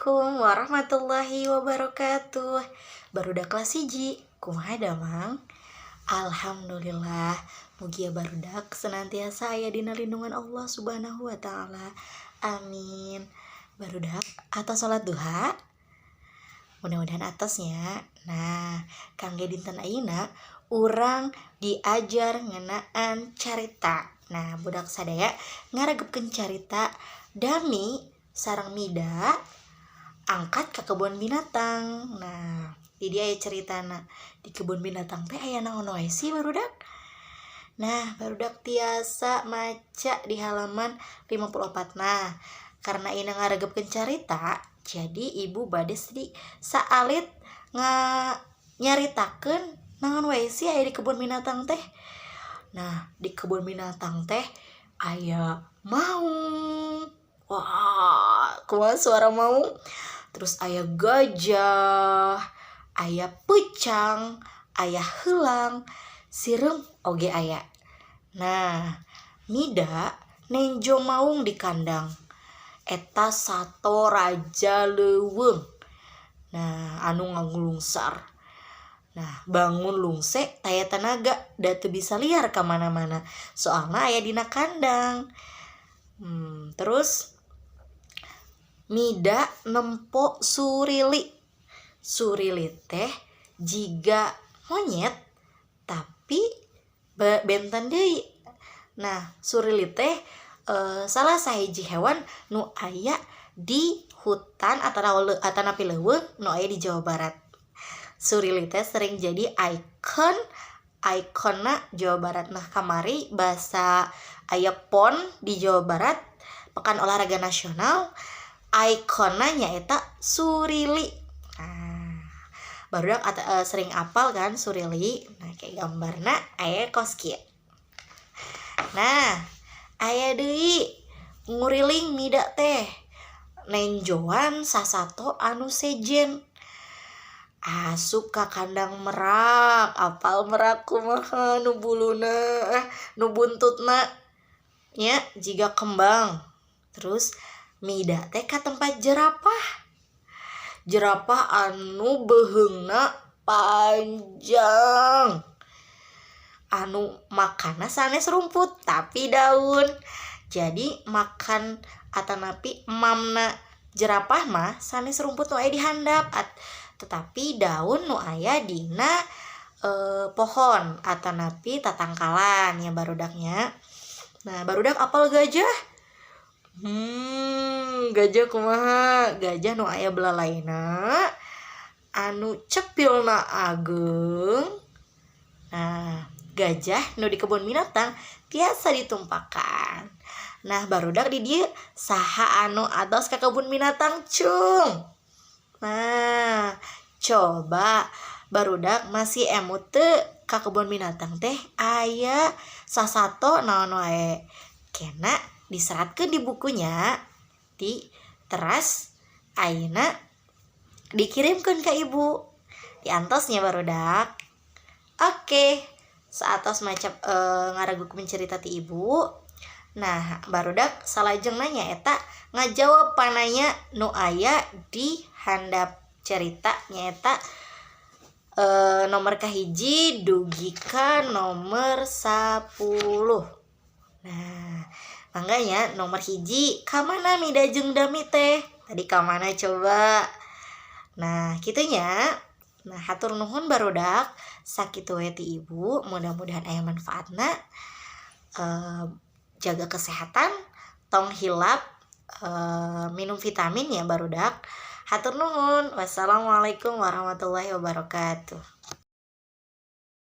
Assalamualaikum warahmatullahi wabarakatuh. Barudak kelas 1, kumaha damang? Alhamdulillah, mugia barudak senantiasa aya dina lindungan Allah Subhanahu wa taala. Amin. Barudak atas salat duha. Mudah-mudahan atasnya. Nah, kangge dinten ayeuna urang diajar ngeunaan carita. Nah, budak sadaya ngaregepkeun carita Dami sareng Mida angkat ke kebun binatang. Nah, di dia aya ceritana. Di kebun binatang teh aya naon wae sih barudak? Nah, barudak tiasa maca di halaman 54. Nah, karena ina ngaregepkeun carita, jadi ibu bade saalit nyaritakeun naon wae sih aya di kebun binatang teh. Nah, di kebun binatang teh aya maung. Wah, kumaha suara maung? Terus aya gajah, aya peucang, aya heulang, sireum oge aya. Nah, Mida nenjo maung di kandang. Eta sato raja leuweung. Nah, anu ngagulungsar. Nah, bangun lungse taya tenaga da teu bisa liar ka mana-mana. Soalna aya dina kandang. Terus Mida nempo surili. Surili teh jiga monyet tapi benten deui. Nah, surili teh salah sahiji hewan nu aya di hutan atanapi leuweung nu aya di Jawa Barat. Surili teh sering jadi ikonna Jawa Barat. Nah, kamari bahasa aya PON di Jawa Barat, Pekan Olahraga Nasional, ikonna nyaeta surili. Nah, barudak sering apal kan surili. Nah, kayak gambarna aya kos kieu. Nah, aya deui nguriling Mida teh nenjoan sasato anu sejen. Asup ka kandang merak. Apal merak kumaha nu buluna nu buntutna nya jiga kembang. Terus Mida teh ka tempat jerapah. Jerapah anu beheungna panjang. Anu makanna sanes rumput tapi daun. Jadi makan atanapi mamna jerapah mah sanes rumput nu aya di handap, tetapi daun nu aya dina pohon atanapi tatangkalan ya barudaknya. Nah, barudak apal gajah? Gajah kumaha? Gajah nu aya belalaina anu cepilna ageng. Nah, gajah nu di kebun binatang tiasa ditumpakan. Nah, barudak di dieu saha anu atos ka kebun binatang cung? Nah, coba barudak masih emut teu ka kebun binatang teh aya sasato naon wae. Kena diseratkeun di bukunya di teras ayeuna dikirimkeun ka ibu. Diantosnya barudak. Oke, saatos maca ngaragukeun cerita ti ibu. Nah, barudak salajengna nyaeta ngajawab pananya nu aya di handap cerita nyaeta nomor kahiji dugi ka nomor 10. Nah, mangganya nomor hiji kamana Mida jeung Dami teh? Tadi kamana coba? Nah, kitunya. Nah, hatur nuhun barudak sakitu we ti ibu. Mudah-mudahan aya manfaatna. Jaga kesehatan, tong hilap, minum vitamin ya barudak. Hatur nuhun. Wassalamualaikum warahmatullahi wabarakatuh.